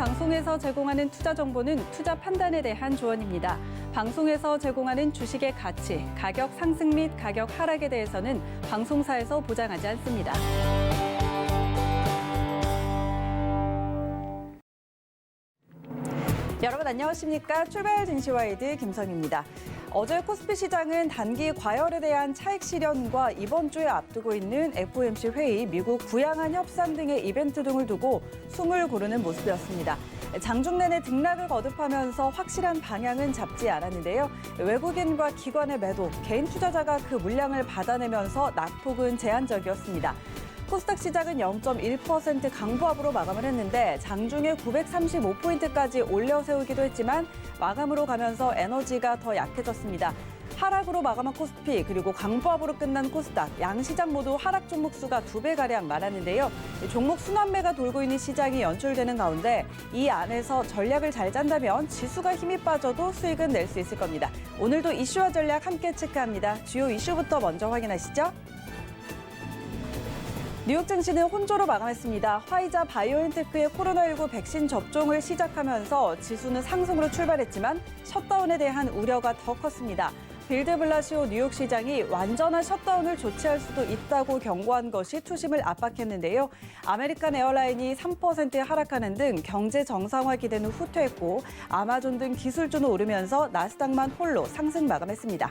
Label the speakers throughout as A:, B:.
A: 방송에서 제공하는 투자 정보는 투자 판단에 대한 조언입니다. 방송에서 제공하는 주식의 가치, 가격 상승 및 가격 하락에 대해서는 방송사에서 보장하지 않습니다. 여러분 안녕하십니까? 출발 증시와이드 김성입니다. 어제 코스피 시장은 단기 과열에 대한 차익 실현과 이번 주에 앞두고 있는 FOMC 회의, 미국 부양한 협상 등의 이벤트 등을 두고 숨을 고르는 모습이었습니다. 장중 내내 등락을 거듭하면서 확실한 방향은 잡지 않았는데요. 외국인과 기관의 매도, 개인 투자자가 그 물량을 받아내면서 낙폭은 제한적이었습니다. 코스닥 시장은 0.1% 강보합으로 마감을 했는데 장중에 935포인트까지 올려 세우기도 했지만 마감으로 가면서 에너지가 더 약해졌습니다. 하락으로 마감한 코스피 그리고 강보합으로 끝난 코스닥, 양 시장 모두 하락 종목 수가 2배가량 많았는데요. 종목 순환매가 돌고 있는 시장이 연출되는 가운데 이 안에서 전략을 잘 짠다면 지수가 힘이 빠져도 수익은 낼 수 있을 겁니다. 오늘도 이슈와 전략 함께 체크합니다. 주요 이슈부터 먼저 확인하시죠. 뉴욕 증시는 혼조로 마감했습니다. 화이자 바이오엔테크의 코로나19 백신 접종을 시작하면서 지수는 상승으로 출발했지만 셧다운에 대한 우려가 더 컸습니다. 빌드 블라시오 뉴욕 시장이 완전한 셧다운을 조치할 수도 있다고 경고한 것이 투심을 압박했는데요. 아메리칸 에어라인이 3% 하락하는 등 경제 정상화 기대는 후퇴했고 아마존 등 기술주는 오르면서 나스닥만 홀로 상승 마감했습니다.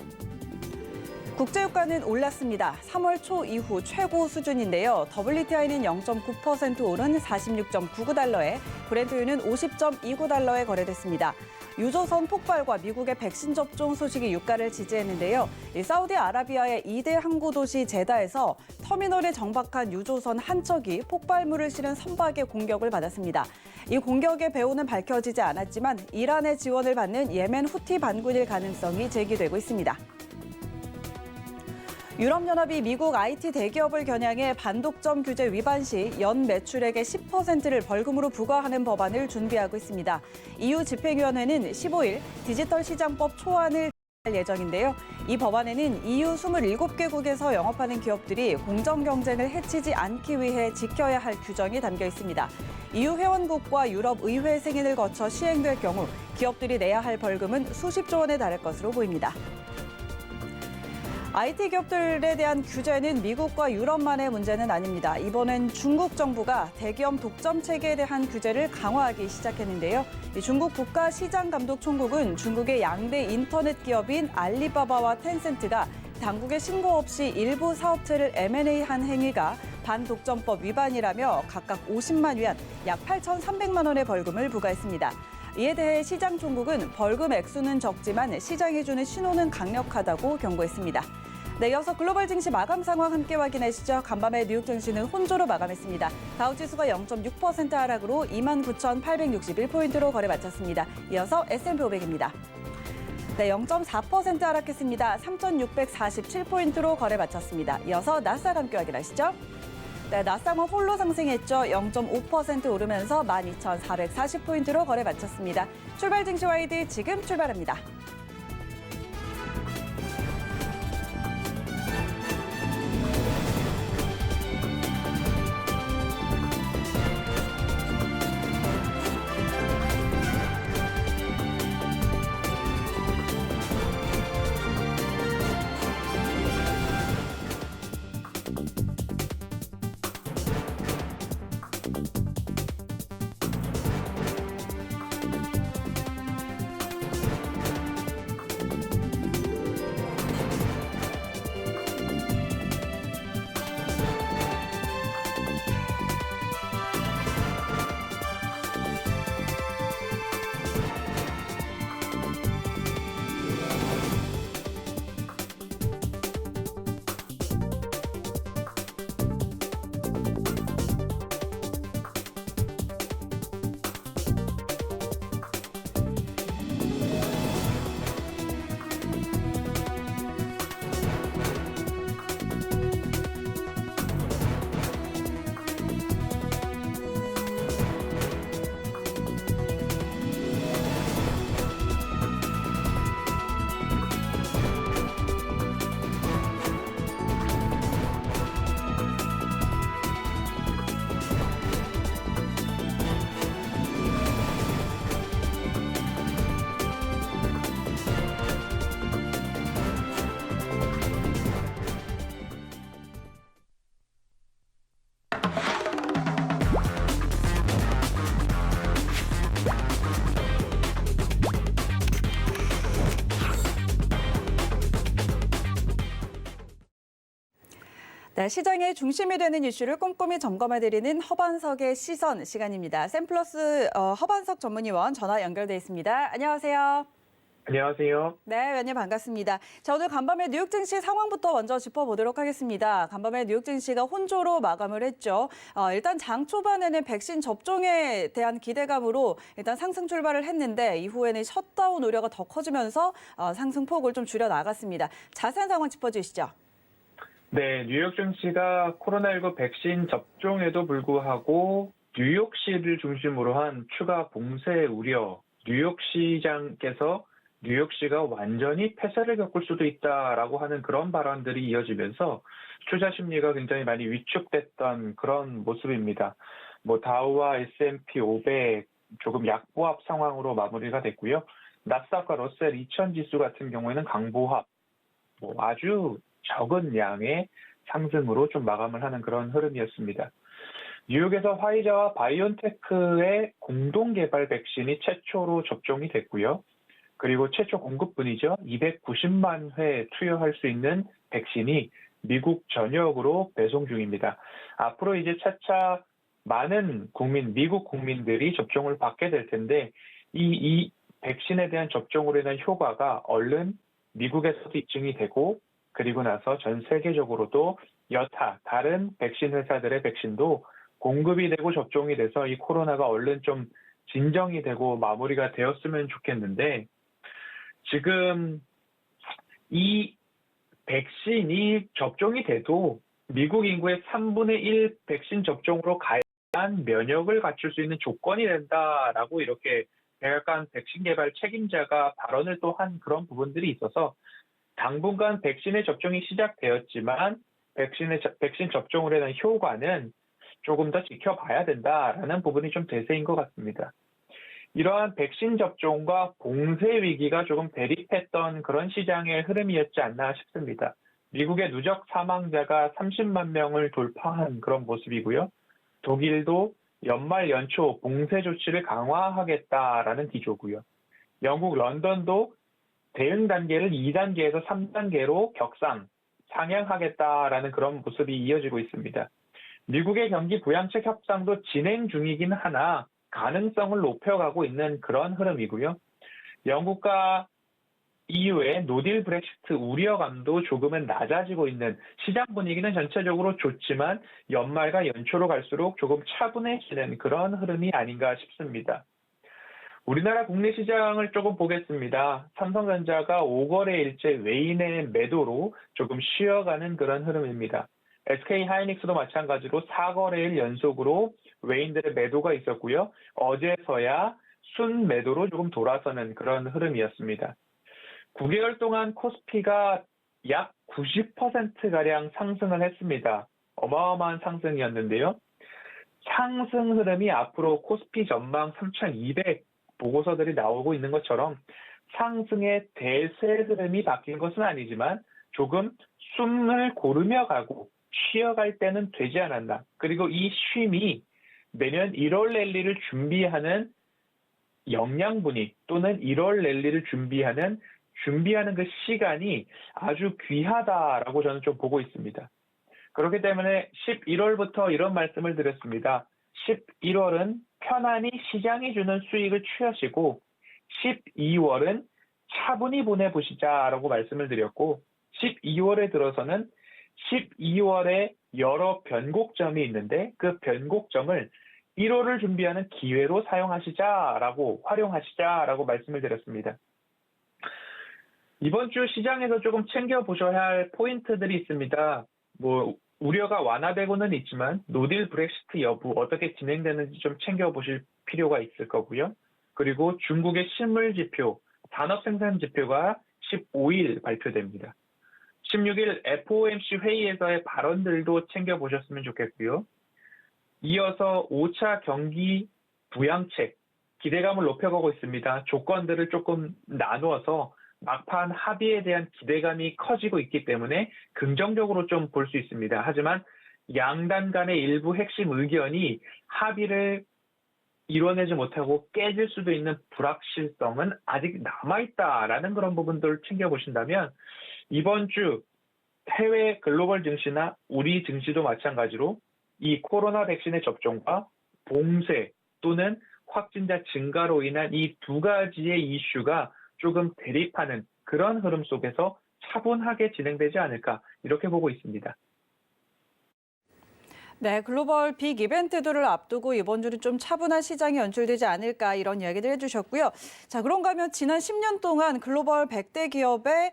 A: 국제유가는 올랐습니다. 3월 초 이후 최고 수준인데요. WTI는 0.9% 오른 46.99달러에 브렌트유는 50.29달러에 거래됐습니다. 유조선 폭발과 미국의 백신 접종 소식이 유가를 지지했는데요. 사우디아라비아의 2대 항구 도시 제다에서 터미널에 정박한 유조선 한 척이 폭발물을 실은 선박의 공격을 받았습니다. 이 공격의 배후는 밝혀지지 않았지만 이란의 지원을 받는 예멘 후티 반군일 가능성이 제기되고 있습니다. 유럽연합이 미국 IT 대기업을 겨냥해 반독점 규제 위반 시 연 매출액의 10%를 벌금으로 부과하는 법안을 준비하고 있습니다. EU 집행위원회는 15일 디지털 시장법 초안을 할 예정인데요. 이 법안에는 EU 27개국에서 영업하는 기업들이 공정 경쟁을 해치지 않기 위해 지켜야 할 규정이 담겨 있습니다. EU 회원국과 유럽 의회 승인을 거쳐 시행될 경우 기업들이 내야 할 벌금은 수십조 원에 달할 것으로 보입니다. IT 기업들에 대한 규제는 미국과 유럽만의 문제는 아닙니다. 이번엔 중국 정부가 대기업 독점 체계에 대한 규제를 강화하기 시작했는데요. 중국 국가시장감독총국은 중국의 양대 인터넷 기업인 알리바바와 텐센트가 당국의 신고 없이 일부 사업체를 M&A한 행위가 반독점법 위반이라며 각각 50만 위안, 약 8,300만 원의 벌금을 부과했습니다. 이에 대해 시장총국은 벌금 액수는 적지만 시장이 주는 신호는 강력하다고 경고했습니다. 네, 이어서 글로벌 증시 마감 상황 함께 확인하시죠. 간밤에 뉴욕 증시는 혼조로 마감했습니다. 다우지수가 0.6% 하락으로 29,861포인트로 거래 마쳤습니다. 이어서 S&P 500입니다. 네, 0.4% 하락했습니다. 3,647포인트로 거래 마쳤습니다. 이어서 나스닥 함께 확인하시죠. 네, 나스닥은 홀로 상승했죠. 0.5% 오르면서 12,440포인트로 거래 마쳤습니다. 출발 증시와이드 지금 출발합니다. 네, 시장의 중심이 되는 이슈를 꼼꼼히 점검해드리는 허반석의 시선 시간입니다. 샘플러스 허반석 전문위원 전화 연결돼 있습니다. 안녕하세요.
B: 안녕하세요.
A: 네, 위원님 반갑습니다. 자, 오늘 간밤에 뉴욕 증시 상황부터 먼저 짚어보도록 하겠습니다. 간밤에 뉴욕 증시가 혼조로 마감을 했죠. 일단 장 초반에는 백신 접종에 대한 기대감으로 일단 상승 출발을 했는데 이후에는 셧다운 우려가 더 커지면서 상승폭을 좀 줄여 나갔습니다. 자세한 상황 짚어주시죠.
B: 네, 뉴욕 증시가 코로나19 백신 접종에도 불구하고 뉴욕시를 중심으로 한 추가 봉쇄 우려, 뉴욕 시장께서 뉴욕시가 완전히 폐쇄를 겪을 수도 있다라고 하는 그런 발언들이 이어지면서 투자 심리가 굉장히 많이 위축됐던 그런 모습입니다. 다우와 S&P 500 조금 약보합 상황으로 마무리가 됐고요. 나스닥과 러셀 2000 지수 같은 경우에는 강보합, 아주 적은 양의 상승으로 좀 마감을 하는 그런 흐름이었습니다. 뉴욕에서 화이자와 바이온테크의 공동 개발 백신이 최초로 접종이 됐고요. 그리고 최초 공급분이죠. 290만 회 투여할 수 있는 백신이 미국 전역으로 배송 중입니다. 앞으로 이제 차차 많은 미국 국민들이 접종을 받게 될 텐데 이 백신에 대한 접종으로 인한 효과가 얼른 미국에서도 입증이 되고 그리고 나서 전 세계적으로도 여타 다른 백신 회사들의 백신도 공급이 되고 접종이 돼서 이 코로나가 얼른 좀 진정이 되고 마무리가 되었으면 좋겠는데 지금 이 백신이 접종이 돼도 미국 인구의 3분의 1 백신 접종으로 가야한 면역을 갖출 수 있는 조건이 된다라고 이렇게 백악관 백신 개발 책임자가 발언을 또 한 그런 부분들이 있어서 당분간 백신의 접종이 시작되었지만 백신 접종으로 인한 효과는 조금 더 지켜봐야 된다라는 부분이 좀 대세인 것 같습니다. 이러한 백신 접종과 봉쇄 위기가 조금 대립했던 그런 시장의 흐름이었지 않나 싶습니다. 미국의 누적 사망자가 30만 명을 돌파한 그런 모습이고요. 독일도 연말 연초 봉쇄 조치를 강화하겠다라는 기조고요. 영국 런던도 대응 단계를 2단계에서 3단계로 상향하겠다라는 그런 모습이 이어지고 있습니다. 미국의 경기 부양책 협상도 진행 중이긴 하나 가능성을 높여가고 있는 그런 흐름이고요. 영국과 EU의 노딜 브렉시트 우려감도 조금은 낮아지고 있는 시장 분위기는 전체적으로 좋지만 연말과 연초로 갈수록 조금 차분해지는 그런 흐름이 아닌가 싶습니다. 우리나라 국내 시장을 조금 보겠습니다. 삼성전자가 5거래일째 외인의 매도로 조금 쉬어가는 그런 흐름입니다. SK하이닉스도 마찬가지로 4거래일 연속으로 외인들의 매도가 있었고요. 어제서야 순매도로 조금 돌아서는 그런 흐름이었습니다. 9개월 동안 코스피가 약 90%가량 상승을 했습니다. 어마어마한 상승이었는데요. 상승 흐름이 앞으로 코스피 전망 3200 보고서들이 나오고 있는 것처럼 상승의 대세 흐름이 바뀐 것은 아니지만 조금 숨을 고르며 가고 쉬어갈 때는 되지 않았나. 그리고 이 쉼이 내년 1월 랠리를 준비하는 영양분이 또는 1월 랠리를 준비하는 그 시간이 아주 귀하다라고 저는 좀 보고 있습니다. 그렇기 때문에 11월부터 이런 말씀을 드렸습니다. 11월은 편안히 시장이 주는 수익을 취하시고 12월은 차분히 보내보시자라고 말씀을 드렸고 12월에 들어서는 12월에 여러 변곡점이 있는데 그 변곡점을 1월을 준비하는 기회로 활용하시자라고 말씀을 드렸습니다. 이번 주 시장에서 조금 챙겨보셔야 할 포인트들이 있습니다. 우려가 완화되고는 있지만 노딜 브렉시트 여부 어떻게 진행되는지 좀 챙겨보실 필요가 있을 거고요. 그리고 중국의 실물 지표, 산업 생산 지표가 15일 발표됩니다. 16일 FOMC 회의에서의 발언들도 챙겨보셨으면 좋겠고요. 이어서 5차 경기 부양책 기대감을 높여가고 있습니다. 조건들을 조금 나누어서 막판 합의에 대한 기대감이 커지고 있기 때문에 긍정적으로 좀 볼 수 있습니다. 하지만 양단 간의 일부 핵심 의견이 합의를 이뤄내지 못하고 깨질 수도 있는 불확실성은 아직 남아있다라는 그런 부분들을 챙겨보신다면 이번 주 해외 글로벌 증시나 우리 증시도 마찬가지로 이 코로나 백신의 접종과 봉쇄 또는 확진자 증가로 인한 이 두 가지의 이슈가 조금 대립하는 그런 흐름 속에서 차분하게 진행되지 않을까 이렇게 보고 있습니다.
A: 네, 글로벌 빅 이벤트들을 앞두고 이번 주는 좀 차분한 시장이 연출되지 않을까 이런 이야기들 해주셨고요. 자, 그런가 하면 지난 10년 동안 글로벌 100대 기업에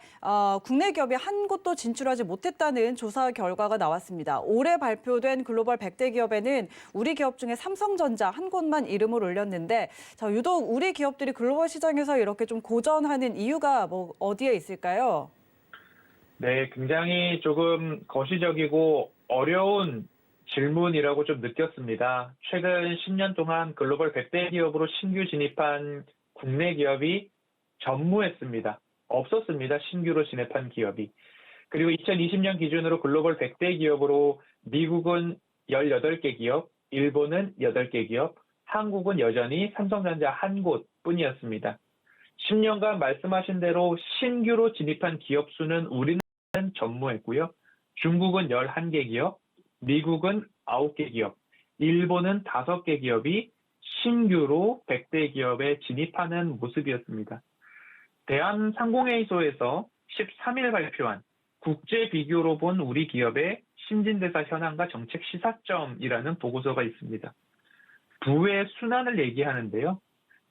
A: 국내 기업이 한 곳도 진출하지 못했다는 조사 결과가 나왔습니다. 올해 발표된 글로벌 100대 기업에는 우리 기업 중에 삼성전자 한 곳만 이름을 올렸는데 자, 유독 우리 기업들이 글로벌 시장에서 이렇게 좀 고전하는 이유가 어디에 있을까요?
B: 네, 굉장히 조금 거시적이고 어려운 질문이라고 좀 느꼈습니다. 최근 10년 동안 글로벌 100대 기업으로 신규 진입한 국내 기업이 전무했습니다. 없었습니다. 신규로 진입한 기업이. 그리고 2020년 기준으로 글로벌 100대 기업으로 미국은 18개 기업, 일본은 8개 기업, 한국은 여전히 삼성전자 한 곳뿐이었습니다. 10년간 말씀하신 대로 신규로 진입한 기업 수는 우리는 전무했고요. 중국은 11개 기업, 미국은 9개 기업, 일본은 5개 기업이 신규로 100대 기업에 진입하는 모습이었습니다. 대한상공회의소에서 13일 발표한 국제 비교로 본 우리 기업의 신진대사 현황과 정책 시사점이라는 보고서가 있습니다. 부의 순환을 얘기하는데요.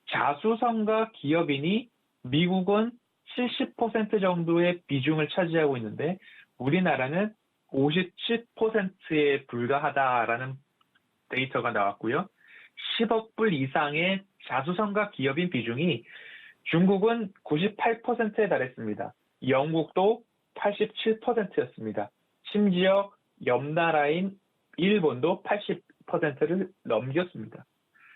B: 자수성가 기업인이 미국은 70% 정도의 비중을 차지하고 있는데 우리나라는 57%에 불과하다라는 데이터가 나왔고요. 10억 불 이상의 자수성가 기업인 비중이 중국은 98%에 달했습니다. 영국도 87%였습니다. 심지어 옆나라인 일본도 80%를 넘겼습니다.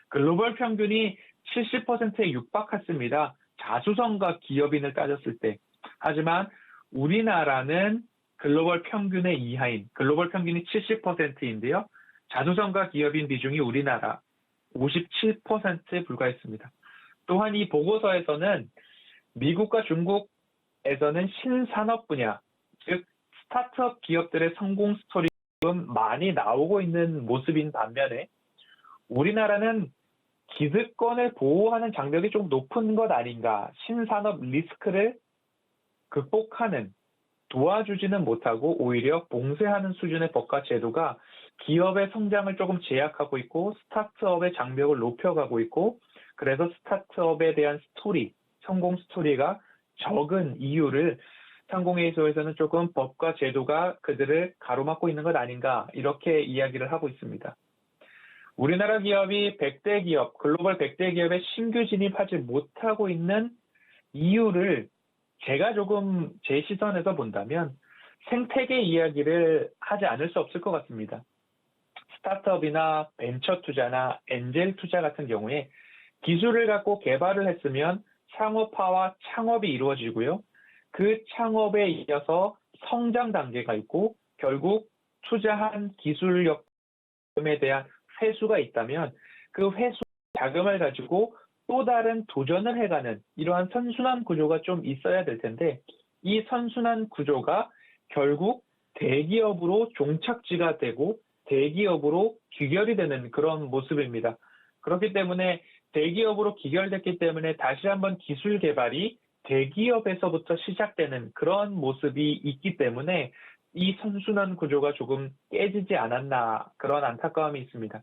B: 글로벌 평균이 70%에 육박했습니다. 자수성가 기업인을 따졌을 때. 하지만 우리나라는 글로벌 평균의 이하인, 글로벌 평균이 70%인데요. 자수성가 기업인 비중이 우리나라 57%에 불과했습니다. 또한 이 보고서에서는 미국과 중국에서는 신산업 분야, 즉 스타트업 기업들의 성공 스토리가 많이 나오고 있는 모습인 반면에 우리나라는 기득권을 보호하는 장벽이 좀 높은 것 아닌가, 신산업 리스크를 극복하는 도와주지는 못하고 오히려 봉쇄하는 수준의 법과 제도가 기업의 성장을 조금 제약하고 있고 스타트업의 장벽을 높여가고 있고 그래서 스타트업에 대한 스토리, 성공 스토리가 적은 이유를 상공회의소에서는 조금 법과 제도가 그들을 가로막고 있는 것 아닌가 이렇게 이야기를 하고 있습니다. 우리나라 기업이 100대 기업, 글로벌 100대 기업에 신규 진입하지 못하고 있는 이유를 제가 조금 제 시선에서 본다면 생태계 이야기를 하지 않을 수 없을 것 같습니다. 스타트업이나 벤처 투자나 엔젤 투자 같은 경우에 기술을 갖고 개발을 했으면 상업화와 창업이 이루어지고요. 그 창업에 이어서 성장 단계가 있고 결국 투자한 기술력에 대한 회수가 있다면 그 회수 자금을 가지고 또 다른 도전을 해가는 이러한 선순환 구조가 좀 있어야 될 텐데 이 선순환 구조가 결국 대기업으로 종착지가 되고 대기업으로 귀결이 되는 그런 모습입니다. 그렇기 때문에 대기업으로 귀결됐기 때문에 다시 한번 기술 개발이 대기업에서부터 시작되는 그런 모습이 있기 때문에 이 선순환 구조가 조금 깨지지 않았나 그런 안타까움이 있습니다.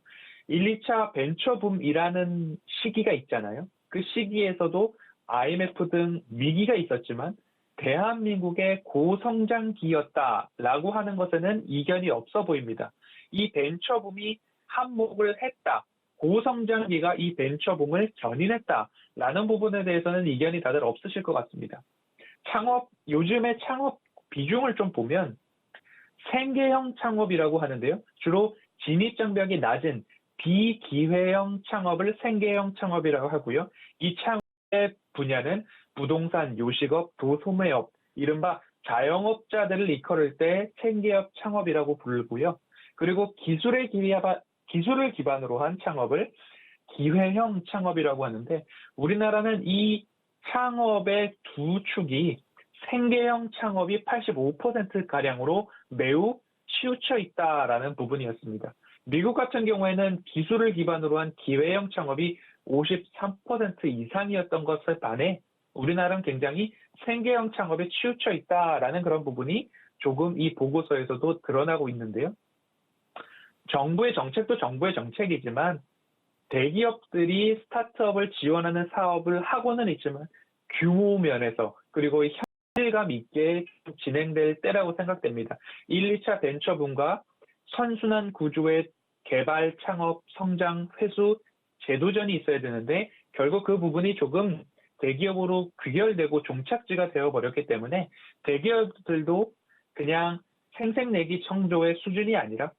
B: 1, 2차 벤처붐이라는 시기가 있잖아요. 그 시기에서도 IMF 등 위기가 있었지만 대한민국의 고성장기였다라고 하는 것에는 이견이 없어 보입니다. 이 벤처붐이 한몫을 했다. 고성장기가 이 벤처붐을 견인했다라는 부분에 대해서는 이견이 다들 없으실 것 같습니다. 요즘의 창업 비중을 좀 보면 생계형 창업이라고 하는데요. 주로 진입장벽이 낮은 비기회형 창업을 생계형 창업이라고 하고요. 이 창업의 분야는 부동산, 요식업, 도소매업, 이른바 자영업자들을 이끌을 때 생계형 창업이라고 부르고요. 그리고 기술을 기반으로 한 창업을 기회형 창업이라고 하는데 우리나라는 이 창업의 두 축이 생계형 창업이 85%가량으로 매우 치우쳐 있다라는 부분이었습니다. 미국 같은 경우에는 기술을 기반으로 한 기회형 창업이 53% 이상이었던 것에 반해 우리나라는 굉장히 생계형 창업에 치우쳐 있다라는 그런 부분이 조금 이 보고서에서도 드러나고 있는데요. 정부의 정책도 정부의 정책이지만 대기업들이 스타트업을 지원하는 사업을 하고는 있지만 규모 면에서 그리고 현실감 있게 진행될 때라고 생각됩니다. 1, 2차 벤처분과 선순환 구조의 개발, 창업, 성장, 회수, 재도전이 있어야 되는데 결국 그 부분이 조금 대기업으로 귀결되고 종착지가 되어버렸기 때문에 대기업들도 그냥 생색내기 청조의 수준이 아니라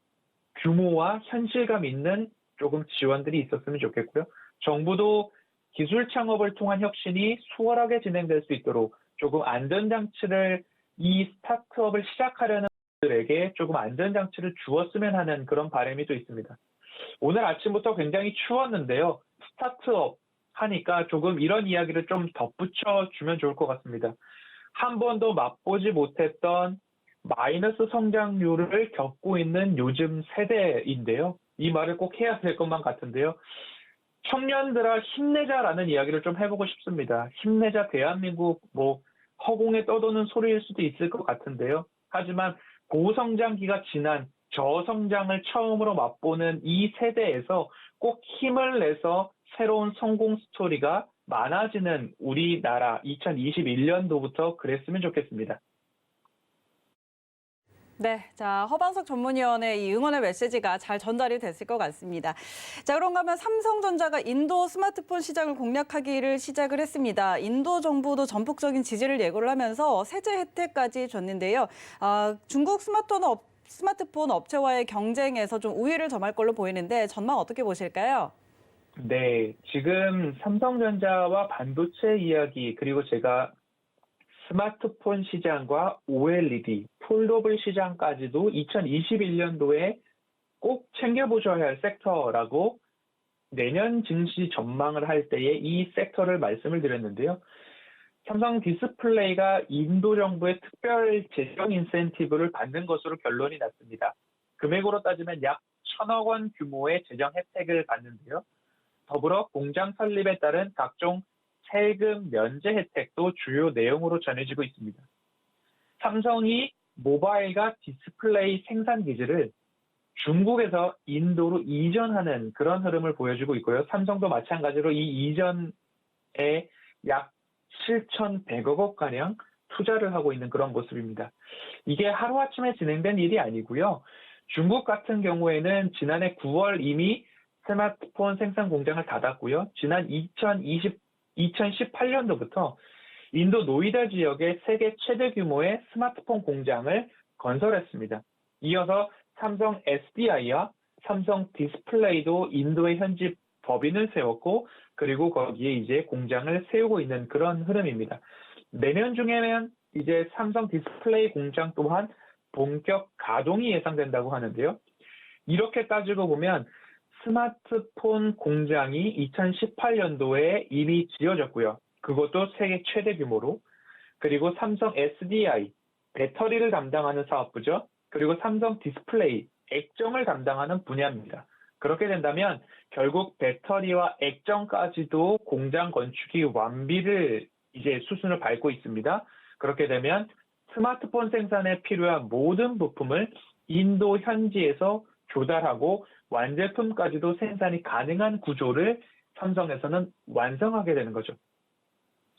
B: 규모와 현실감 있는 조금 지원들이 있었으면 좋겠고요. 정부도 기술 창업을 통한 혁신이 수월하게 진행될 수 있도록 조금 안전장치를 이 스타트업을 시작하려는 분들에게 조금 안전장치를 주었으면 하는 그런 바람이 또 있습니다. 오늘 아침부터 굉장히 추웠는데요. 스타트업 하니까 조금 이런 이야기를 좀 덧붙여 주면 좋을 것 같습니다. 한 번도 맛보지 못했던 마이너스 성장률을 겪고 있는 요즘 세대인데요. 이 말을 꼭 해야 될 것만 같은데요. 청년들아 힘내자라는 이야기를 좀 해보고 싶습니다. 힘내자 대한민국 허공에 떠도는 소리일 수도 있을 것 같은데요. 하지만 고성장기가 지난 저성장을 처음으로 맛보는 이 세대에서 꼭 힘을 내서 새로운 성공 스토리가 많아지는 우리나라 2021년도부터 그랬으면 좋겠습니다.
A: 네, 자, 허방석 전문위원의 이 응원의 메시지가 잘 전달이 됐을 것 같습니다. 자, 그런가 하면 삼성전자가 인도 스마트폰 시장을 공략하기를 시작을 했습니다. 인도 정부도 전폭적인 지지를 예고를 하면서 세제 혜택까지 줬는데요. 중국 스마트폰 업체와의 경쟁에서 좀 우위를 점할 걸로 보이는데 전망 어떻게 보실까요?
B: 네, 지금 삼성전자와 반도체 이야기 그리고 제가 스마트폰 시장과 OLED, 폴더블 시장까지도 2021년도에 꼭 챙겨보셔야 할 섹터라고 내년 증시 전망을 할 때에 이 섹터를 말씀을 드렸는데요. 삼성 디스플레이가 인도 정부의 특별 재정 인센티브를 받는 것으로 결론이 났습니다. 금액으로 따지면 약 1,000억 원 규모의 재정 혜택을 받는데요. 더불어 공장 설립에 따른 각종 세금 면제 혜택도 주요 내용으로 전해지고 있습니다. 삼성이 모바일과 디스플레이 생산 기지를 중국에서 인도로 이전하는 그런 흐름을 보여주고 있고요. 삼성도 마찬가지로 이 이전에 약 7,100억 원가량 투자를 하고 있는 그런 모습입니다. 이게 하루아침에 진행된 일이 아니고요. 중국 같은 경우에는 지난해 9월 이미 스마트폰 생산 공장을 닫았고요. 지난 2018년도부터 인도 노이다 지역에 세계 최대 규모의 스마트폰 공장을 건설했습니다. 이어서 삼성 SDI와 삼성 디스플레이도 인도에 현지 법인을 세웠고 그리고 거기에 이제 공장을 세우고 있는 그런 흐름입니다. 내년 중에는 이제 삼성 디스플레이 공장 또한 본격 가동이 예상된다고 하는데요. 이렇게 따지고 보면 스마트폰 공장이 2018년도에 이미 지어졌고요. 그것도 세계 최대 규모로. 그리고 삼성 SDI, 배터리를 담당하는 사업부죠. 그리고 삼성 디스플레이, 액정을 담당하는 분야입니다. 그렇게 된다면 결국 배터리와 액정까지도 공장 건축이 완비를 이제 수순을 밟고 있습니다. 그렇게 되면 스마트폰 생산에 필요한 모든 부품을 인도 현지에서 조달하고 완제품까지도 생산이 가능한 구조를 삼성에서는 완성하게 되는 거죠.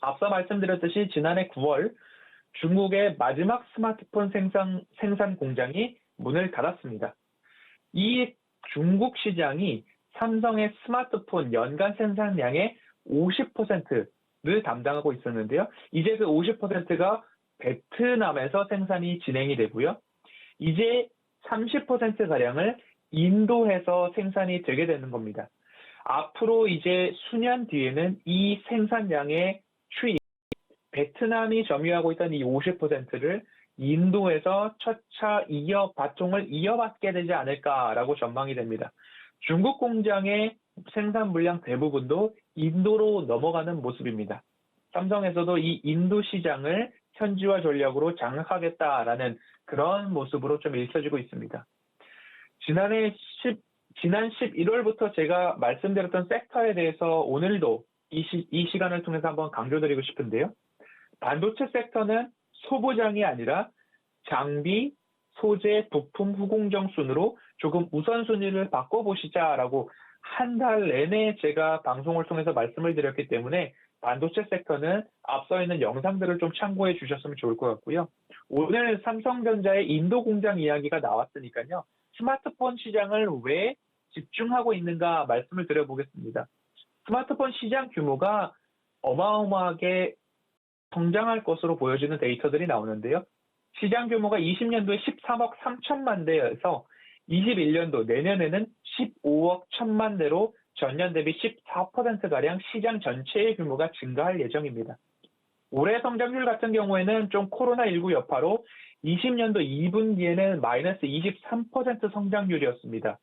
B: 앞서 말씀드렸듯이 지난해 9월 중국의 마지막 스마트폰 생산 공장이 문을 닫았습니다. 이 중국 시장이 삼성의 스마트폰 연간 생산량의 50%를 담당하고 있었는데요. 이제 그 50%가 베트남에서 생산이 진행이 되고요. 이제 30%가량을 인도에서 생산이 되게 되는 겁니다. 앞으로 이제 수년 뒤에는 이 생산량의 추이, 베트남이 점유하고 있던 이 50%를 인도에서 첫차 바통을 이어받게 되지 않을까라고 전망이 됩니다. 중국 공장의 생산 물량 대부분도 인도로 넘어가는 모습입니다. 삼성에서도 이 인도 시장을 현지화 전략으로 장악하겠다라는 그런 모습으로 좀 읽혀지고 있습니다. 지난 11월부터 제가 말씀드렸던 섹터에 대해서 오늘도 이 시간을 통해서 한번 강조드리고 싶은데요. 반도체 섹터는 소부장이 아니라 장비, 소재, 부품, 후공정 순으로 조금 우선순위를 바꿔보시자라고 한 달 내내 제가 방송을 통해서 말씀을 드렸기 때문에 반도체 섹터는 앞서 있는 영상들을 좀 참고해 주셨으면 좋을 것 같고요. 오늘 삼성전자의 인도 공장 이야기가 나왔으니까요. 스마트폰 시장을 왜 집중하고 있는가 말씀을 드려보겠습니다. 스마트폰 시장 규모가 어마어마하게 성장할 것으로 보여지는 데이터들이 나오는데요. 시장 규모가 20년도에 13억 3천만 대에서 21년도 내년에는 15억 1천만 대로 전년 대비 14%가량 시장 전체의 규모가 증가할 예정입니다. 올해 성장률 같은 경우에는 좀 코로나19 여파로 20년도 2분기에는 마이너스 23% 성장률이었습니다.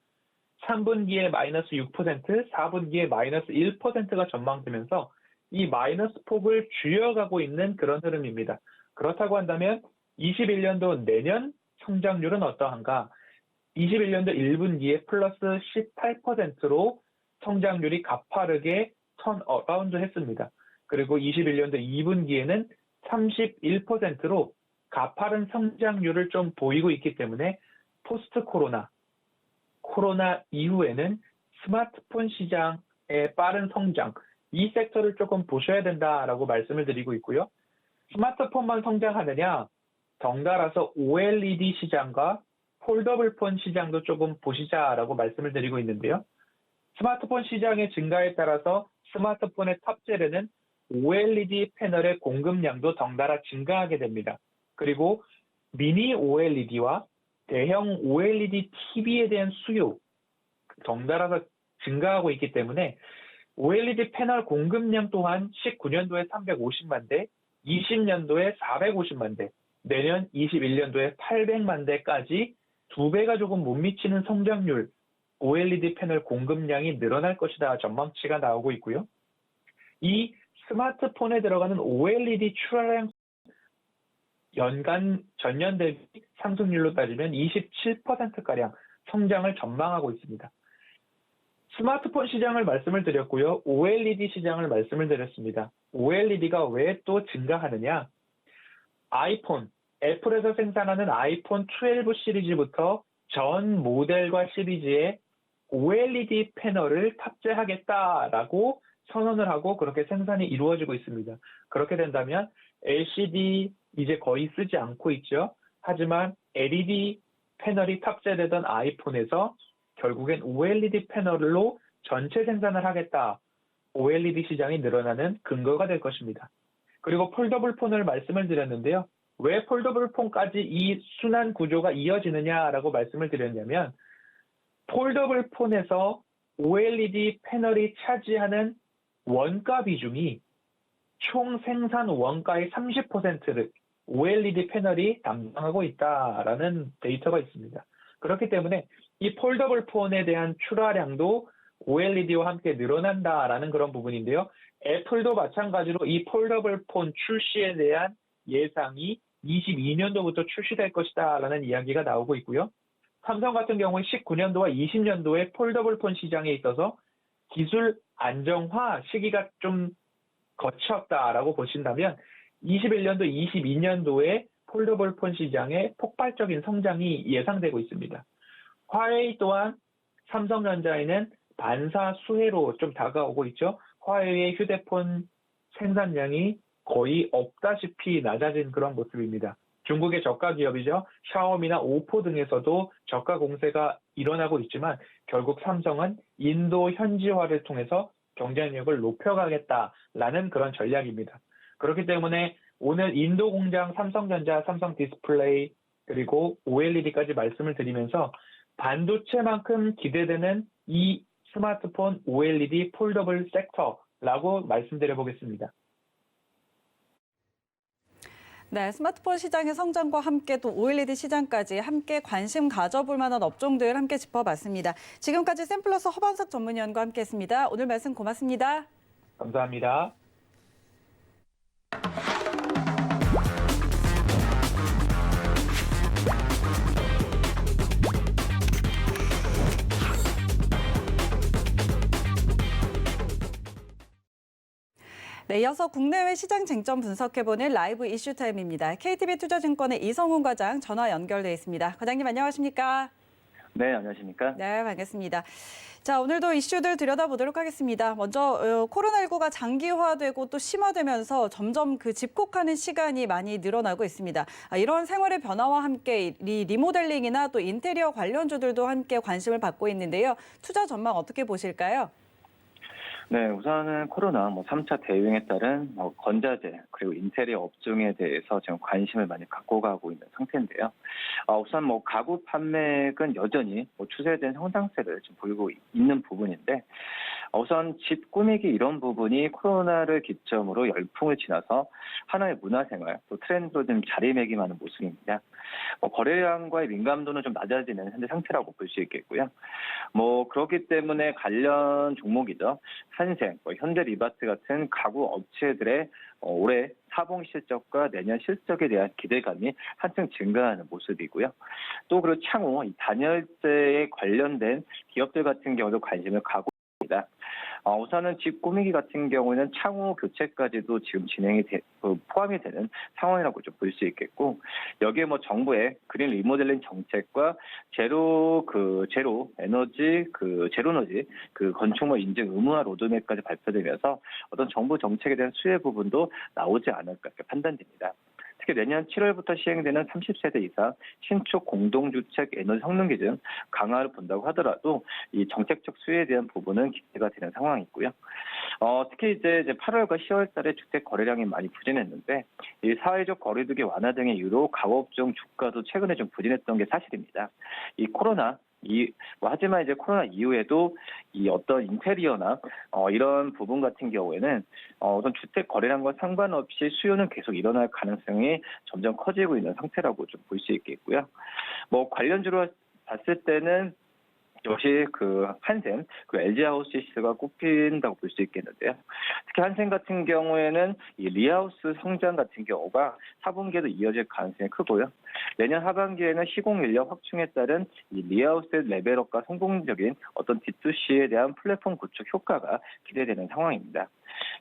B: 3분기에 마이너스 6%, 4분기에 마이너스 1%가 전망되면서 이 마이너스 폭을 줄여가고 있는 그런 흐름입니다. 그렇다고 한다면 21년도 내년 성장률은 어떠한가? 21년도 1분기에 플러스 18%로 성장률이 가파르게 턴어라운드 했습니다. 그리고 21년도 2분기에는 31%로 가파른 성장률을 좀 보이고 있기 때문에 포스트 코로나 이후에는 스마트폰 시장의 빠른 성장, 이 섹터를 조금 보셔야 된다라고 말씀을 드리고 있고요. 스마트폰만 성장하느냐, 덩달아서 OLED 시장과 폴더블폰 시장도 조금 보시자라고 말씀을 드리고 있는데요. 스마트폰 시장의 증가에 따라서 스마트폰의 탑재되는 OLED 패널의 공급량도 덩달아 증가하게 됩니다. 그리고 미니 OLED와 대형 OLED TV에 대한 수요 덩달아서 증가하고 있기 때문에 OLED 패널 공급량 또한 19년도에 350만 대, 20년도에 450만 대, 내년 21년도에 800만 대까지 2배가 조금 못 미치는 성장률 OLED 패널 공급량이 늘어날 것이다 전망치가 나오고 있고요. 이 스마트폰에 들어가는 OLED 출하량 연간 전년 대비 상승률로 따지면 27%가량 성장을 전망하고 있습니다. 스마트폰 시장을 말씀을 드렸고요. OLED 시장을 말씀을 드렸습니다. OLED가 왜 또 증가하느냐? 아이폰, 애플에서 생산하는 아이폰 12 시리즈부터 전 모델과 시리즈에 OLED 패널을 탑재하겠다라고 선언을 하고 그렇게 생산이 이루어지고 있습니다. 그렇게 된다면 LCD 이제 거의 쓰지 않고 있죠. 하지만 LED 패널이 탑재되던 아이폰에서 결국엔 OLED 패널로 전체 생산을 하겠다. OLED 시장이 늘어나는 근거가 될 것입니다. 그리고 폴더블 폰을 말씀을 드렸는데요. 왜 폴더블 폰까지 이 순환 구조가 이어지느냐라고 말씀을 드렸냐면 폴더블 폰에서 OLED 패널이 차지하는 원가 비중이 총 생산 원가의 30%를 OLED 패널이 담당하고 있다라는 데이터가 있습니다. 그렇기 때문에 이 폴더블 폰에 대한 출하량도 OLED와 함께 늘어난다라는 그런 부분인데요. 애플도 마찬가지로 이 폴더블 폰 출시에 대한 예상이 22년도부터 출시될 것이다라는 이야기가 나오고 있고요. 삼성 같은 경우에 19년도와 20년도에 폴더블 폰 시장에 있어서 기술 안정화 시기가 좀 거쳤다라고 보신다면 21년도, 22년도에 폴더블 폰 시장에 폭발적인 성장이 예상되고 있습니다. 화웨이 또한 삼성전자에는 반사 수혜로 좀 다가오고 있죠. 화웨이의 휴대폰 생산량이 거의 없다시피 낮아진 그런 모습입니다. 중국의 저가 기업이죠. 샤오미나 오포 등에서도 저가 공세가 일어나고 있지만 결국 삼성은 인도 현지화를 통해서 경쟁력을 높여가겠다라는 그런 전략입니다. 그렇기 때문에 오늘 인도 공장 삼성전자, 삼성 디스플레이 그리고 OLED까지 말씀을 드리면서 반도체만큼 기대되는 이 스마트폰 OLED 폴더블 섹터라고 말씀드려 보겠습니다.
A: 네, 스마트폰 시장의 성장과 함께 또 OLED 시장까지 함께 관심 가져볼 만한 업종들 함께 짚어봤습니다. 지금까지 샘플러스 허반석 전문위원과 함께했습니다. 오늘 말씀 고맙습니다.
B: 감사합니다.
A: 네, 이어서 국내외 시장 쟁점 분석해보는 라이브 이슈 타임입니다. KTB 투자증권의 이성훈 과장 전화 연결돼 있습니다. 과장님 안녕하십니까?
C: 네, 안녕하십니까?
A: 네, 반갑습니다. 자, 오늘도 이슈들 들여다보도록 하겠습니다. 먼저 코로나19가 장기화되고 또 심화되면서 점점 그 집콕하는 시간이 많이 늘어나고 있습니다. 이런 생활의 변화와 함께 이 리모델링이나 또 인테리어 관련주들도 함께 관심을 받고 있는데요. 투자 전망 어떻게 보실까요?
C: 네, 우선은 코로나 3차 대유행에 따른 건자재 그리고 인테리어 업종에 대해서 지금 관심을 많이 갖고 가고 있는 상태인데요. 우선 가구 판매액은 여전히 추세된 성장세를 지금 보이고 있는 부분인데, 우선 집 꾸미기 이런 부분이 코로나를 기점으로 열풍을 지나서 하나의 문화생활 또 트렌드로 좀 자리매김하는 모습입니다. 거래량과의 민감도는 좀 낮아지는 현재 상태라고 볼 수 있겠고요. 그렇기 때문에 관련 종목이죠. 한생, 현대리바트 같은 가구 업체들의 올해 사봉 실적과 내년 실적에 대한 기대감이 한층 증가하는 모습이고요. 또 그리고 향후 이 단열재에 관련된 기업들 같은 경우도 관심을 가고 있습니다. 우선은 집 꾸미기 같은 경우에는 창호 교체까지도 지금 포함이 되는 상황이라고 좀 볼 수 있겠고, 여기에 정부의 그린 리모델링 정책과 제로 에너지 건축물 인증 의무화 로드맵까지 발표되면서 어떤 정부 정책에 대한 수혜 부분도 나오지 않을까 판단됩니다. 특히 내년 7월부터 시행되는 30세대 이상 신축 공동주택 에너지 성능 기준 강화를 본다고 하더라도 이 정책적 수혜에 대한 부분은 기대가 되는 상황이고요. 특히 이제 8월과 10월 달에 주택 거래량이 많이 부진했는데, 이 사회적 거리두기 완화 등의 이유로 가구업종 주가도 최근에 좀 부진했던 게 사실입니다. 하지만 이제 코로나 이후에도 이 어떤 인테리어나 이런 부분 같은 경우에는 우선 주택 거래량과 상관없이 수요는 계속 일어날 가능성이 점점 커지고 있는 상태라고 좀 볼 수 있겠고요. 관련주로 봤을 때는 역시 한센, LG하우스가 꼽힌다고 볼 수 있겠는데요. 특히 한센 같은 경우에는 이 리하우스 성장 같은 경우가 4분기에도 이어질 가능성이 크고요. 내년 하반기에는 시공 인력 확충에 따른 이 리하우스 레벨업과 성공적인 어떤 D2C에 대한 플랫폼 구축 효과가 기대되는 상황입니다.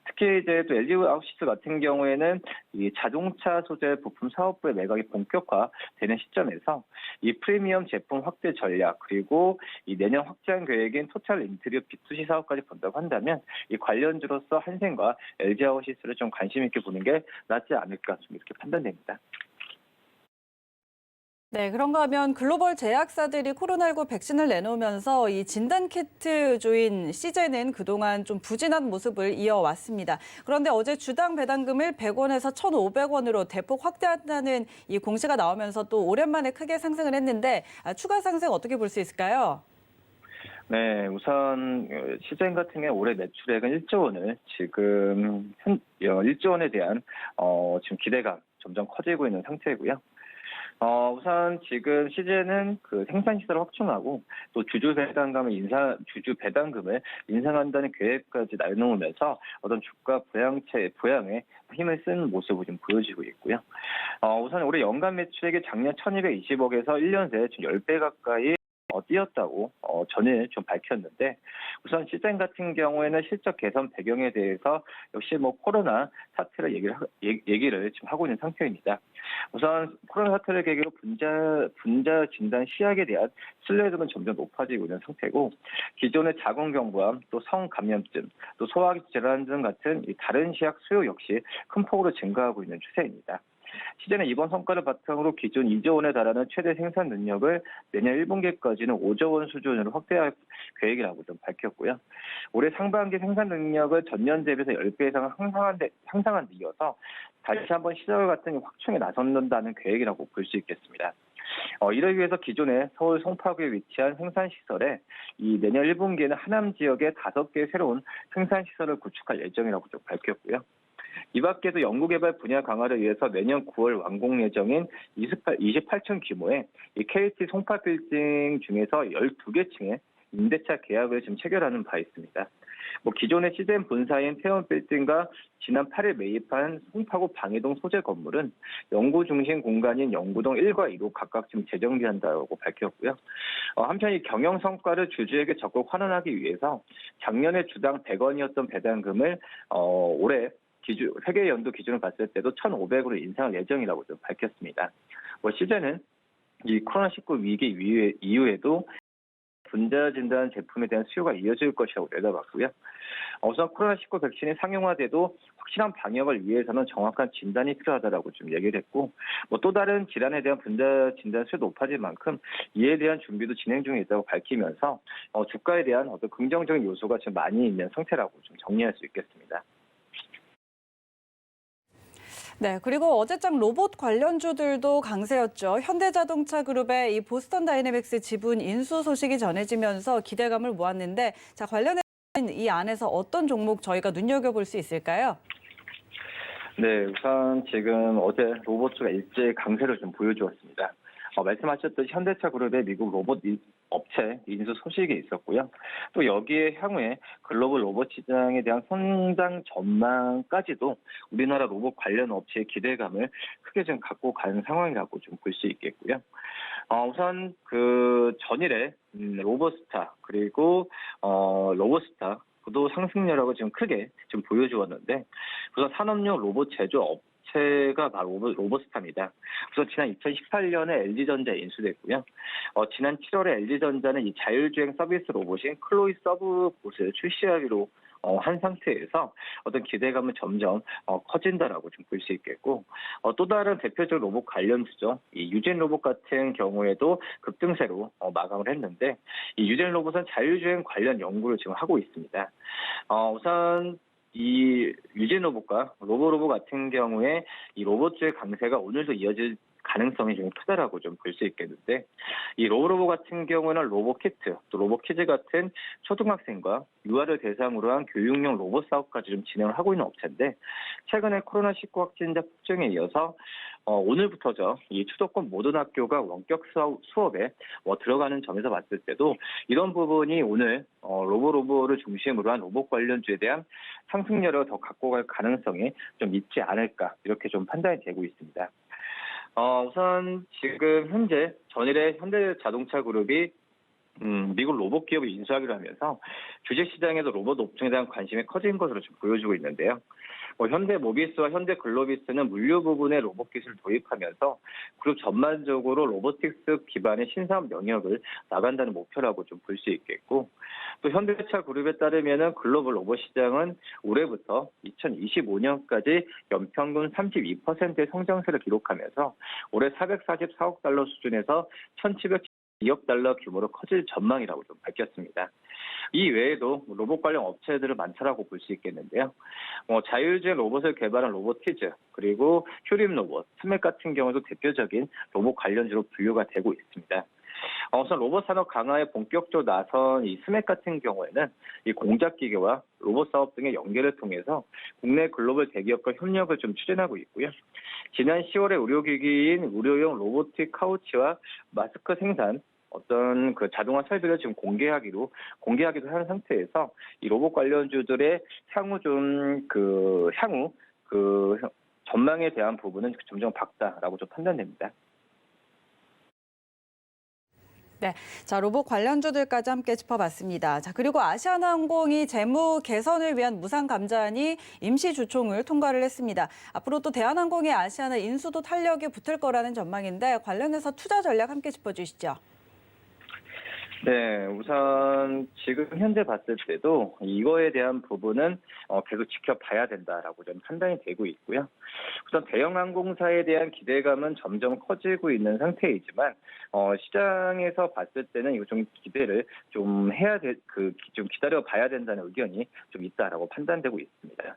C: 특히 이제 또 LG하우스 같은 경우에는 이 자동차 소재 부품 사업부의 매각이 본격화되는 시점에서 이 프리미엄 제품 확대 전략, 그리고 이 내년 확장 계획인 토탈 인테리어 B2C 사업까지 본다고 한다면 이 관련주로서 한센과 LG하우스를 좀 관심 있게 보는 게 낫지 않을까 좀 이렇게 판단됩니다.
A: 네, 그런가 하면 글로벌 제약사들이 코로나19 백신을 내놓으면서 이 진단키트주인 CJ는 그동안 좀 부진한 모습을 이어왔습니다. 그런데 어제 주당 배당금을 100원에서 1,500원으로 대폭 확대한다는 이 공시가 나오면서 또 오랜만에 크게 상승을 했는데 추가 상승 어떻게 볼 수 있을까요?
C: 네, 우선 CJ 같은 경우 올해 매출액은 1조 원을 지금 1조 원에 대한 지금 기대가 점점 커지고 있는 상태이고요. 우선 지금 CJ는 생산 시설을 확충하고 또 주주 배당금을 인상한다는 계획까지 내놓으면서 어떤 주가 부양에 힘을 쓴 모습을 좀 보여지고 있고요. 우선 올해 연간 매출액이 작년 1,220억에서 1년 새에 지금 10배 가까이 뛰었다고 전에 좀 밝혔는데, 우선 시장 같은 경우에는 실적 개선 배경에 대해서 역시 코로나 사태를 얘기를 지금 하고 있는 상태입니다. 우선 코로나 사태를 계기로 분자 진단 시약에 대한 신뢰도는 점점 높아지고 있는 상태고, 기존의 자궁경부암, 또 성감염증, 또 소화기 질환 등 같은 이 다른 시약 수요 역시 큰 폭으로 증가하고 있는 추세입니다. 시제는 이번 성과를 바탕으로 기존 2조 원에 달하는 최대 생산 능력을 내년 1분기까지는 5조 원 수준으로 확대할 계획이라고 좀 밝혔고요. 올해 상반기 생산 능력을 전년 대비해서 10배 이상 향상한 데 이어서 다시 한번 시설 같은 확충에 나선다는 계획이라고 볼 수 있겠습니다. 이를 위해서 기존의 서울 송파구에 위치한 생산시설에 이 내년 1분기에는 하남 지역에 5개의 새로운 생산시설을 구축할 예정이라고 좀 밝혔고요. 이 밖에도 연구개발 분야 강화를 위해서 내년 9월 완공 예정인 28층 규모의 이 KT 송파 빌딩 중에서 12개 층의 임대차 계약을 지금 체결하는 바 있습니다. 기존의 CJ 본사인 태원 빌딩과 지난 8일 매입한 송파구 방해동 소재 건물은 연구 중심 공간인 연구동 1과 2로 각각 지금 재정비한다고 밝혔고요. 한편 이 경영 성과를 주주에게 적극 환원하기 위해서 작년에 주당 100원이었던 배당금을 올해 세계 연도 기준으로 봤을 때도 1,500으로 인상할 예정이라고 좀 밝혔습니다. 시제는 이 코로나19 위기 이후에도 분자 진단 제품에 대한 수요가 이어질 것이라고 내다봤고요. 우선 코로나19 백신이 상용화돼도 확실한 방역을 위해서는 정확한 진단이 필요하다라고 좀 얘기를 했고, 또 다른 질환에 대한 분자 진단 수요도 높아질 만큼 이에 대한 준비도 진행 중에 있다고 밝히면서 주가에 대한 어떤 긍정적인 요소가 좀 많이 있는 상태라고 좀 정리할 수 있겠습니다.
A: 네, 그리고 어제장 로봇 관련주들도 강세였죠. 현대자동차 그룹의 이 보스턴 다이내믹스 지분 인수 소식이 전해지면서 기대감을 모았는데, 자, 관련해서 이 안에서 어떤 종목 저희가 눈여겨볼 수 있을까요?
C: 네, 우선 지금 어제 로봇주가 일제히 강세를 좀 보여주었습니다. 말씀하셨듯이 현대차 그룹의 미국 로봇 업체 인수 소식이 있었고요. 또 여기에 향후에 글로벌 로봇 시장에 대한 성장 전망까지도 우리나라 로봇 관련 업체의 기대감을 크게 좀 갖고 가는 상황이라고 좀 볼 수 있겠고요. 우선 그 전일에 로봇스타 그리고 로봇스타 도 상승률하고 지금 크게 좀 보여주었는데, 우선 산업용 로봇 제조 업체가 바로 로봇스타입니다. 우선 지난 2018년에 LG전자 인수됐고요. 지난 7월에 LG전자는 이 자율주행 서비스 로봇인 클로이 서브봇을 출시하기로 한 상태에서 어떤 기대감은 점점 커진다라고 좀 볼 수 있겠고, 또 다른 대표적 로봇 관련주죠. 이 유진 로봇 같은 경우에도 급등세로 마감을 했는데, 이 유진 로봇은 자율주행 관련 연구를 지금 하고 있습니다. 우선 이 유진 로봇과 로보로봇 같은 경우에 이 로봇주의 강세가 오늘도 이어질 가능성이 좀 크다라고 좀 볼 수 있겠는데, 이 로보로봇 같은 경우는 로봇키트, 또 로봇키즈 같은 초등학생과 유아를 대상으로 한 교육용 로봇 사업까지 좀 진행을 하고 있는 업체인데, 최근에 코로나19 확진자 폭증에 이어서 오늘부터죠. 이 수도권 모든 학교가 원격 수업에 들어가는 점에서 봤을 때도 이런 부분이 오늘 로보를 중심으로 한 로봇 관련주에 대한 상승률을 더 갖고 갈 가능성이 좀 있지 않을까, 이렇게 좀 판단이 되고 있습니다. 우선 지금 현재 전일에 현대자동차 그룹이 미국 로봇 기업을 인수하기로 하면서 주식시장에도 로봇 업종에 대한 관심이 커진 것으로 지금 보여주고 있는데요. 현대모비스와 현대글로비스는 물류 부분에 로봇 기술을 도입하면서 그룹 전반적으로 로보틱스 기반의 신사업 영역을 나간다는 목표라고 좀 볼 수 있겠고, 또 현대차 그룹에 따르면은 글로벌 로봇 시장은 올해부터 2025년까지 연평균 32%의 성장세를 기록하면서 올해 444억 달러 수준에서 1,702억 달러 규모로 커질 전망이라고 좀 밝혔습니다. 이 외에도 로봇 관련 업체들을 많다라고 볼 수 있겠는데요. 자율주행 로봇을 개발한 로봇키즈, 그리고 휴림 로봇, 스맥 같은 경우도 대표적인 로봇 관련주로 분류가 되고 있습니다. 우선 로봇 산업 강화에 본격적으로 나선 이 스맥 같은 경우에는 이 공작 기계와 로봇 사업 등의 연계를 통해서 국내 글로벌 대기업과 협력을 좀 추진하고 있고요. 지난 10월에 의료기기인 의료용 로보틱 카우치와 마스크 생산, 어떤 그 자동화 설비를 지금 공개하기도 한 상태에서 이 로봇 관련주들의 향후 전망에 대한 부분은 점점 밝다라고 좀 판단됩니다.
A: 네, 자, 로봇 관련주들까지 함께 짚어봤습니다. 자, 그리고 아시아나항공이 재무 개선을 위한 무상 감자안이 임시 주총을 통과를 했습니다. 앞으로 또 대한항공의 아시아나 인수도 탄력이 붙을 거라는 전망인데, 관련해서 투자 전략 함께 짚어주시죠.
C: 네, 우선 지금 현재 봤을 때도 이거에 대한 부분은 계속 지켜봐야 된다라고 좀 판단이 되고 있고요. 우선 대형 항공사에 대한 기대감은 점점 커지고 있는 상태이지만 시장에서 봤을 때는 이거 좀 기대를 좀 좀 기다려봐야 된다는 의견이 좀 있다라고 판단되고 있습니다.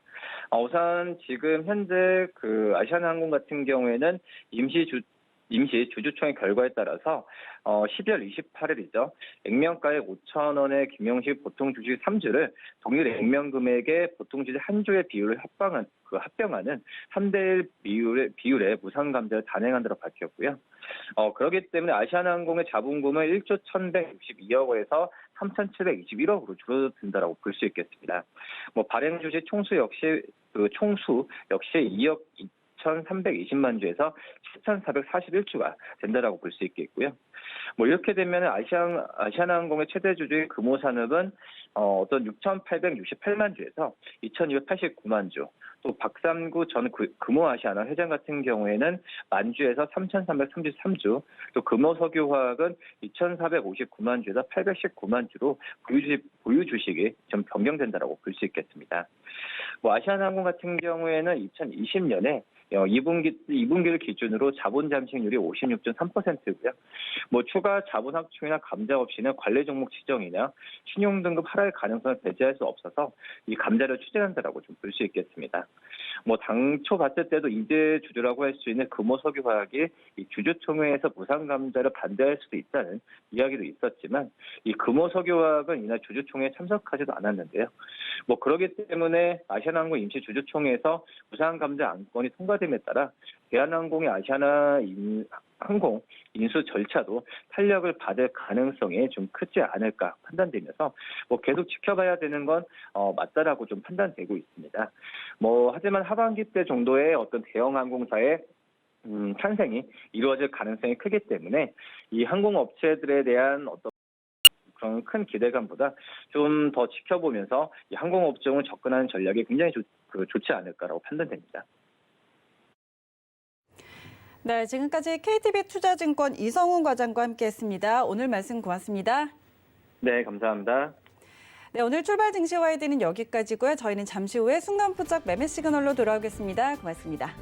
C: 우선 지금 현재 그 아시아나항공 같은 경우에는 임시 주주총회 결과에 따라서 12월 28일이죠. 액면가액 5,000원의 김영식 보통 주식 3주를 동일 액면 금액의 보통 주식 1주의 비율을 합병하는 3대1 비율의 무상 감자를 단행한다고 밝혔고요. 그렇기 때문에 아시아나항공의 자본금은 1조 1,162억 원에서 3,721억으로 줄어든다라고 볼 수 있겠습니다. 발행 주식 총수 역시 2억 2,320만 주에서 7,441주가 된다라고 볼 수 있겠고요. 이렇게 되면 아시아나항공의 최대 주주의 금호산업은 어떤 6,868만 주에서 2,289만 주, 또 박삼구 전 금호아시아나 회장 같은 경우에는 만주에서 3,333주, 또 금호석유화학은 2,459만 주에서 819만 주로 보유 주식이 좀 변경된다라고 볼 수 있겠습니다. 아시아나항공 같은 경우에는 2020년에 2분기를 기준으로 자본 잠식률이 56.3%고요. 추가 자본 확충이나 감자 없이는 관리 종목 지정이나 신용 등급 하락의 가능성을 배제할 수 없어서 이 감자를 추진한다라고 좀 볼 수 있겠습니다. 당초 봤을 때도 이제 주주라고 할 수 있는 금호석유화학이 이 주주총회에서 무상 감자를 반대할 수도 있다는 이야기도 있었지만 이 금호석유화학은 이날 주주총회에 참석하지도 않았는데요. 그러기 때문에 아시아나항공 임시 주주총회에서 무상 감자 안건이 통과됨에 따라 대한항공의 아시아나항공 인수 절차도 탄력을 받을 가능성이 좀 크지 않을까 판단되면서 계속 지켜봐야 되는 건 맞다라고 좀 판단되고 있습니다. 하지만 하반기 때 정도의 어떤 대형 항공사의 탄생이 이루어질 가능성이 크기 때문에 이 항공업체들에 대한 어떤 그런 큰 기대감보다 좀 더 지켜보면서 이 항공업종을 접근하는 전략이 굉장히 좋지 않을까라고 판단됩니다.
A: 네, 지금까지 KTB 투자증권 이성훈 과장과 함께했습니다. 오늘 말씀 고맙습니다.
C: 네, 감사합니다.
A: 네, 오늘 출발 증시 와이드는 여기까지고요. 저희는 잠시 후에 순간포착 매매 시그널로 돌아오겠습니다. 고맙습니다.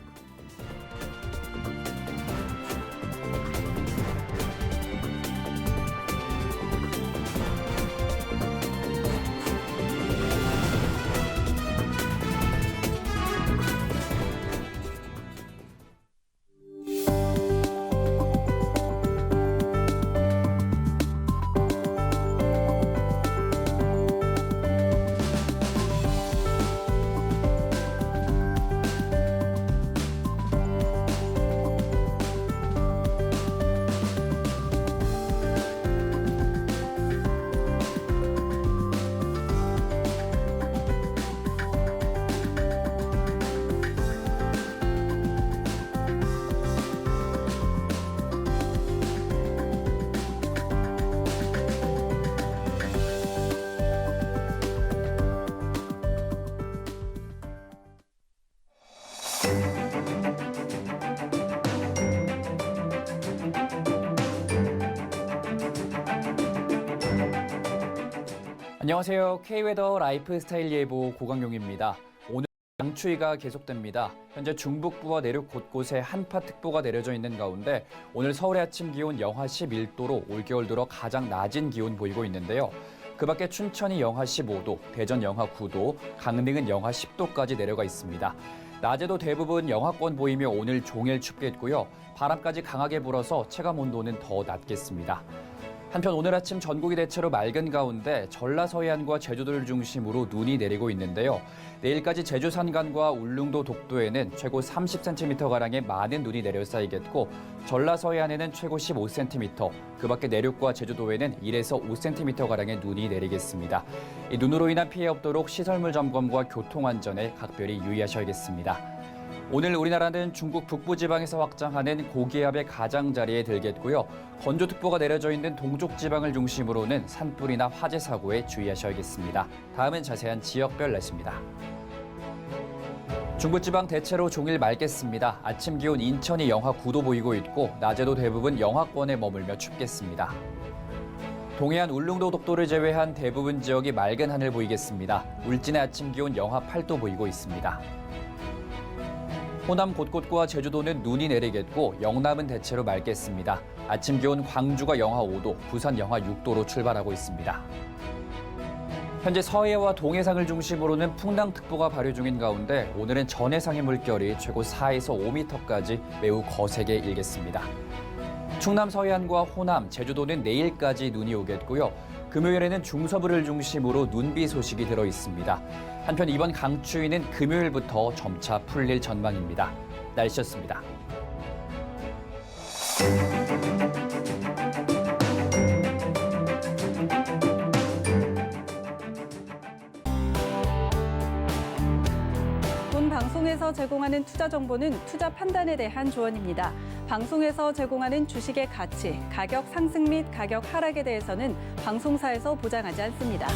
D: 안녕하세요. K웨더 라이프스타일 예보 고강용입니다. 오늘 강추위가 계속됩니다. 현재 중북부와 내륙 곳곳에 한파특보가 내려져 있는 가운데 오늘 서울의 아침 기온 영하 11도로 올겨울 들어 가장 낮은 기온 보이고 있는데요. 그 밖에 춘천이 영하 15도, 대전 영하 9도, 강릉은 영하 10도까지 내려가 있습니다. 낮에도 대부분 영하권 보이며 오늘 종일 춥겠고요. 바람까지 강하게 불어서 체감 온도는 더 낮겠습니다. 한편 오늘 아침 전국이 대체로 맑은 가운데 전라 서해안과 제주도를 중심으로 눈이 내리고 있는데요. 내일까지 제주 산간과 울릉도 독도에는 최고 30cm가량의 많은 눈이 내려 쌓이겠고 전라 서해안에는 최고 15cm, 그 밖에 내륙과 제주도에는 1에서 5cm가량의 눈이 내리겠습니다. 이 눈으로 인한 피해 없도록 시설물 점검과 교통안전에 각별히 유의하셔야겠습니다. 오늘 우리나라는 중국 북부지방에서 확장하는 고기압의 가장자리에 들겠고요. 건조특보가 내려져 있는 동쪽 지방을 중심으로는 산불이나 화재 사고에 주의하셔야겠습니다. 다음은 자세한 지역별 날씨입니다. 중부지방 대체로 종일 맑겠습니다. 아침 기온 인천이 영하 9도 보이고 있고 낮에도 대부분 영하권에 머물며 춥겠습니다. 동해안 울릉도 독도를 제외한 대부분 지역이 맑은 하늘 보이겠습니다. 울진의 아침 기온 영하 8도 보이고 있습니다. 호남 곳곳과 제주도는 눈이 내리겠고 영남은 대체로 맑겠습니다. 아침 기온 광주가 영하 5도, 부산 영하 6도로 출발하고 있습니다. 현재 서해와 동해상을 중심으로는 풍랑특보가 발효 중인 가운데 오늘은 전해상의 물결이 최고 4에서 5m까지 매우 거세게 일겠습니다. 충남 서해안과 호남, 제주도는 내일까지 눈이 오겠고요. 금요일에는 중서부를 중심으로 눈비 소식이 들어 있습니다. 한편 이번 강추위는 금요일부터 점차 풀릴 전망입니다. 날씨였습니다.
A: 본 방송에서 제공하는 투자 정보는 투자 판단에 대한 조언입니다. 방송에서 제공하는 주식의 가치, 가격 상승 및 가격 하락에 대해서는 방송사에서 보장하지 않습니다.